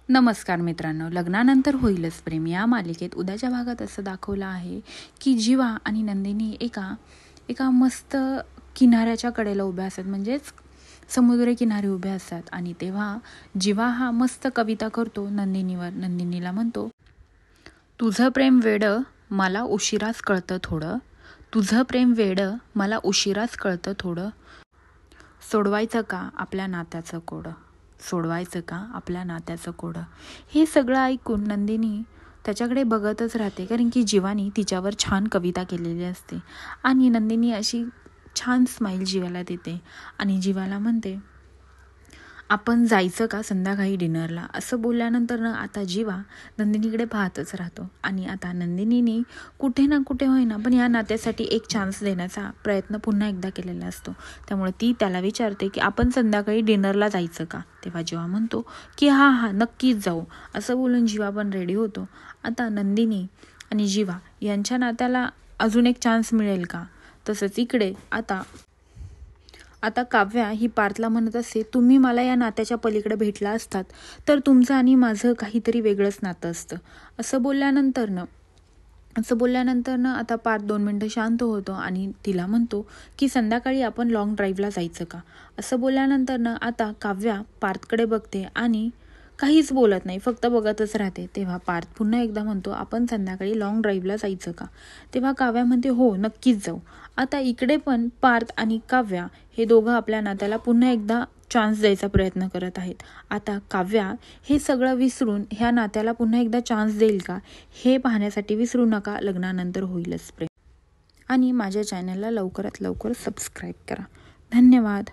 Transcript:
नमस्कार मित्रांनो, लग्नानंतर होईलच प्रेम या मालिकेत उद्याच्या भागात असं दाखवलं आहे की जीवा आणि नंदिनी एका मस्त किनाऱ्याच्या कडेला उभ्या असतात, म्हणजेच समुद्र किनारी उभ्या असतात. आणि तेव्हा जीवा हा मस्त कविता करतो नंदिनीवर. नंदिनीला म्हणतो, तुझं प्रेम वेडं मला उशिराच कळतं थोडं, तुझं प्रेम वेडं मला उशिराच कळतं थोडं, सोडवायचं का आपल्या नात्याचं कोडं, सोडवायचं का आपल्या नात्याचं कोडं. हे सगळं ऐकून नंदिनी त्याच्याकडे बघतच राहते, कारण की जीवानी तिच्यावर छान कविता केलेली असते. आणि नंदिनी अशी छान स्माईल जीवाला देते आणि जीवाला म्हणते, आपण जायचं का संध्याकाळी डिनरला. असं बोलल्यानंतर ना आता जीवा नंदिनीकडे पाहतच राहतो. आणि आता नंदिनीने कुठे ना कुठे होईना पण या नात्यासाठी एक चान्स देण्याचा प्रयत्न पुन्हा एकदा केलेला असतो. त्यामुळे ती त्याला विचारते की आपण संध्याकाळी डिनरला जायचं का. तेव्हा जीवा म्हणतो की हां नक्कीच जाऊ. असं बोलून जीवा पण रेडी होतो. आता नंदिनी आणि जीवा यांच्या नात्याला अजून एक चान्स मिळेल का. तसंच इकडे आता काव्या ही पार्थला म्हणत असते, तुम्ही मला या नात्याच्या पलीकडे भेटला असतात तर तुमचं आणि माझं काहीतरी वेगळंच नातं असतं. असं बोलल्यानंतर आता पार्थ 2 मिनटं शांत होतो आणि तिला म्हणतो की संध्याकाळी आपण लॉंग ड्राईव्हला जायचं का. असं बोलल्यानंतर आता काव्या पार्थकडे बघते आणि काहीच बोलत नाही, फक्त बघतच राहते. तेव्हा पार्थ पुन्हा एकदा म्हणतो, आपण संध्याकाळी लॉंग ड्राईव्हला जायचं का. तेव्हा काव्या म्हणते, हो नक्कीच जाऊ. आता इकडे पण पार्थ आणि काव्या हे दोघं आपल्या नात्याला पुन्हा एकदा चान्स द्यायचा प्रयत्न करत आहेत. आता काव्या हे सगळं विसरून ह्या नात्याला पुन्हा एकदा चान्स देईल का, हे पाहण्यासाठी विसरू नका लग्नानंतर होईलच प्रेम. आणि माझ्या चॅनलला लवकरात लवकर सबस्क्राईब करा. धन्यवाद.